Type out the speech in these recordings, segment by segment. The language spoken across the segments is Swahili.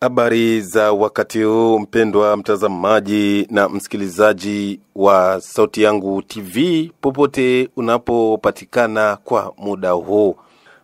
Habari za wakati huu mpendwa mtazamaji na msikilizaji wa Sauti Yangu TV popote unapopatikana kwa muda huu.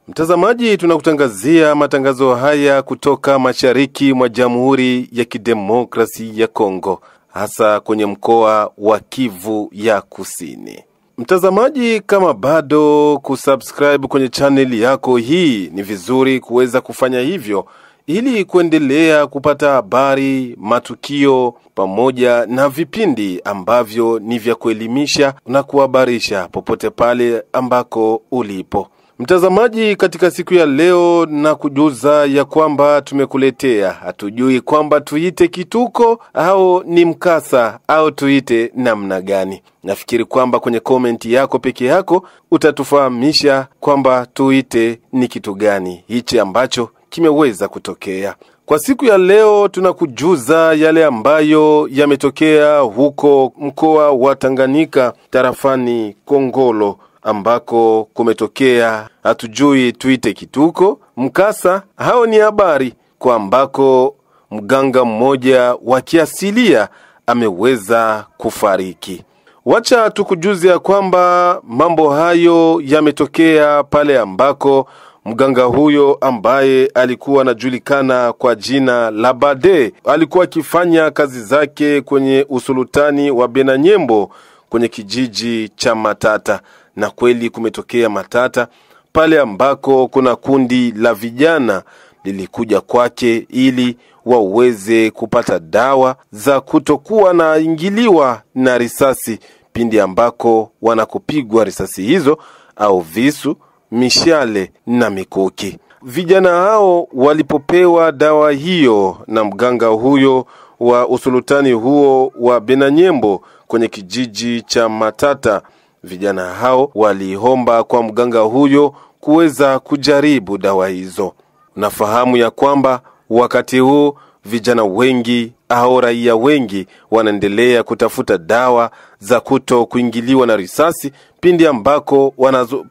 Mtazamaji, tunakutangazia matangazo haya kutoka mashariki mwa Jamhuri ya Kidemokrasi ya Kongo, hasa kwenye mkoa wa Kivu ya Kusini. Mtazamaji, kama bado kusubscribe kwenye channel yako hii, ni vizuri kuweza kufanya hivyo ili kuendelea kupata habari, matukio pamoja na vipindi ambavyo ni vya kuelimisha na kuhabarisha popote pale ambako ulipo. Mtazamaji, katika siku ya leo na kujuza ya kwamba tumekuletea, hatujui kwamba tuite kituko au ni mkasa au tuite namna gani. Nafikiri kwamba kwenye komenti yako peke yako utatufahamisha kwamba tuite ni kitu gani hichi ambacho kimeweza kutokea. Kwa siku ya leo tunakujuza yale ambayo yametokea huko mkoa wa Tanganyika tarafani Kongolo, ambako kumetokea hatujui tuite kituko, mkasa hao ni habari, kwa ambako mganga mmoja wa kiasilia ameweza kufariki. Wacha tukujuzia kwamba mambo hayo yametokea pale ambako mganga huyo ambaye alikuwa anajulikana kwa jina la Bade alikuwa akifanya kazi zake kwenye usultani wa Benanyembo kwenye kijiji cha Matata. Na kweli kumetokea matata pale ambako kuna kundi la vijana lilikuja kwake ili waweze kupata dawa za kutokuwa na ingiliwa na risasi pindi ambako wanakupigwa risasi hizo au visu, mishale na mikuki. Vijana hao walipopewa dawa hiyo na mganga huyo wa usultani huo wa Benanyembo kwenye kijiji cha Matata, vijana hao waliomba kwa mganga huyo kuweza kujaribu dawa hizo. Nafahamu ya kwamba wakati huu vijana wengi au raia wengi wanaendelea kutafuta dawa za kuto kuingiliwa na risasi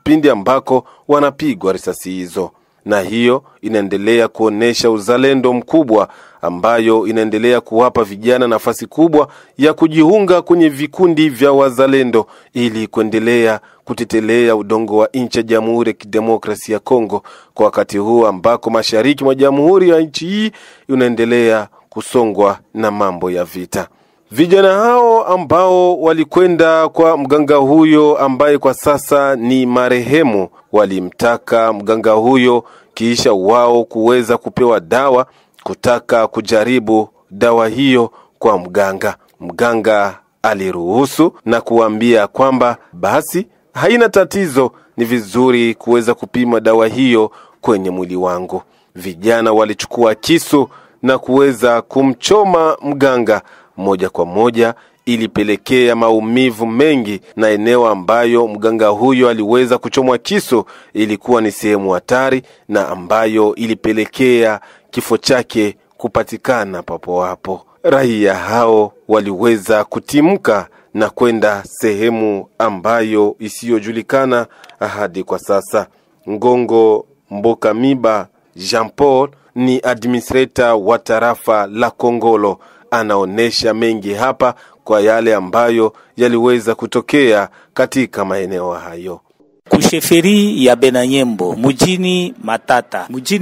pindi ambako wanapigwa risasi hizo. Na hiyo inaendelea kuonesha uzalendo mkubwa ambayo inaendelea kuwapa vijana nafasi kubwa ya kujiunga kwenye vikundi vya wazalendo ili kuendelea kutetelea udongo wa nchi ya Jamhuri ya Kidemokrasia ya Kongo, kwa wakati huu ambako mashariki mwa jamhuri ya nchi hii unaendelea kusongwa na mambo ya vita. Vijana hao ambao walikwenda kwa mganga huyo ambaye kwa sasa ni marehemu, walimtaka mganga huyo kisha wao kuweza kupewa dawa, kutaka kujaribu dawa hiyo kwa mganga. Mganga aliruhusu na kuambia kwamba basi haina tatizo, ni vizuri kuweza kupima dawa hiyo kwenye mwili wangu. Vijana walichukua kisu na kuweza kumchoma mganga moja kwa moja, ilipelekea maumivu mengi, na eneo ambayo mganga huyo aliweza kuchomwa kisu ilikuwa ni sehemu hatari na ambayo ilipelekea kifo chake kupatikana papo hapo. Raia hao waliweza kutimka na kwenda sehemu ambayo isiyojulikana hadi kwa sasa. Ngongo Mbokamiba Jean Paul ni administrator wa tarafa la Kongolo, anaonesha mengi hapa kwa yale ambayo yaliweza kutokea katika maeneo hayo. Kusheferi ya Benanyembo mujini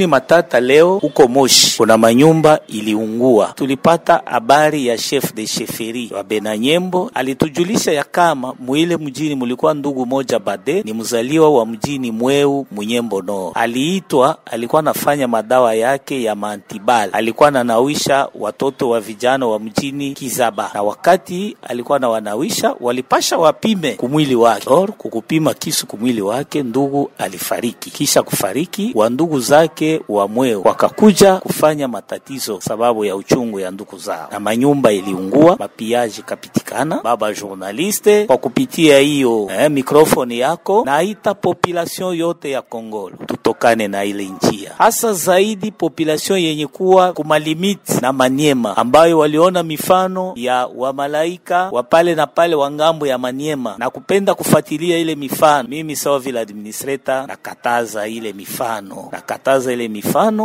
Matata leo huko Moshi kuna manyumba iliungua. Tulipata habari ya chef de sheferi wa Benanyembo, alitujulisha ya kama muile mjini mulikuwa ndugu moja Bade, ni mzaliwa wa mjini Mweu Munyembo no. Alikuwa nafanya madawa yake ya mantibal, alikuwa nanawisha watoto wa vijana wa mjini Kizaba, na wakati alikuwa na wanawisha walipasha wapime kumwili wake kukupima kisu kumwili wake, ndugu alifariki. Kisha kufariki wa ndugu zake wa Mweo wakakuja kufanya matatizo sababu ya uchungu ya ndugu zao, na manyumba iliungua, mapiaji kapitikana. Baba journaliste, kwa kupitia hiyo mikrofoni yako naita population yote ya Kongolo tutokane na ile njia, hasa zaidi population yenye kuwa kumalimiti na Maniema, ambayo waliona mifano ya wamalaika wa pale na pale wa ngambo ya Maniema na kupenda kufuatilia ile mifano. Mimi sawa vile administrator nakataza ile mifano,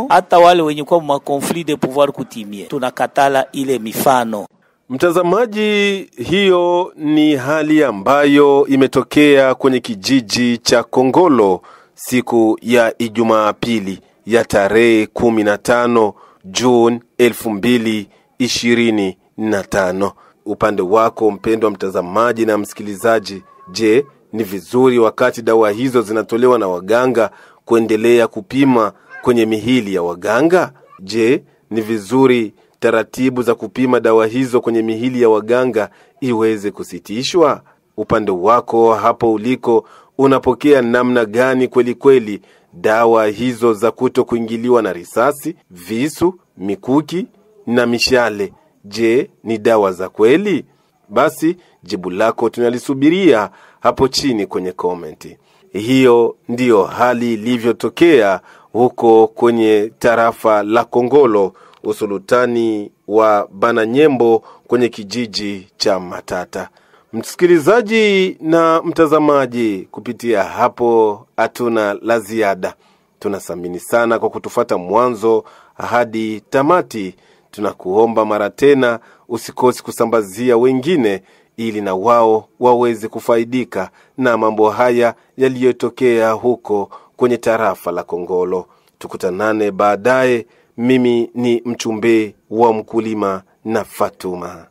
hata wale wenye kwa ma conflit de pouvoir coutumier tunakatala ile mifano. Mtazamaji, hiyo ni hali ambayo imetokea kwenye kijiji cha Kongolo siku ya Ijumaa pili ya tarehe 15 June 2025. Upande wako mpendwa mtazamaji na msikilizaji, je, ni vizuri wakati dawa hizo zinatolewa na waganga kuendelea kupima kwenye mihili ya waganga? Je, ni vizuri taratibu za kupima dawa hizo kwenye mihili ya waganga iweze kusitishwa? Upande wako hapo uliko unapokea namna gani kweli dawa hizo za kuto kuingiliwa na risasi, visu, mikuki na mishale? Je, ni dawa za kweli? Basi jibu lako tunalisubiria hapo chini kwenye komenti. Hiyo ndiyo hali ilivyotokea huko kwenye tarafa la Kongolo, usultani wa Bananyembo, kwenye kijiji cha Matata. Msikilizaji na mtazamaji, kupitia hapo hatuna la ziada. Tunasamini sana kwa kutufuata mwanzo hadi tamati. Tunakuomba mara tena usikosi kusambazia wengine ili na wao waweze kufaidika na mambo haya yaliyotokea huko kwenye tarafa la Kongolo. Tukutanane baadaye. Mimi ni mchumbe wa mkulima na Fatuma.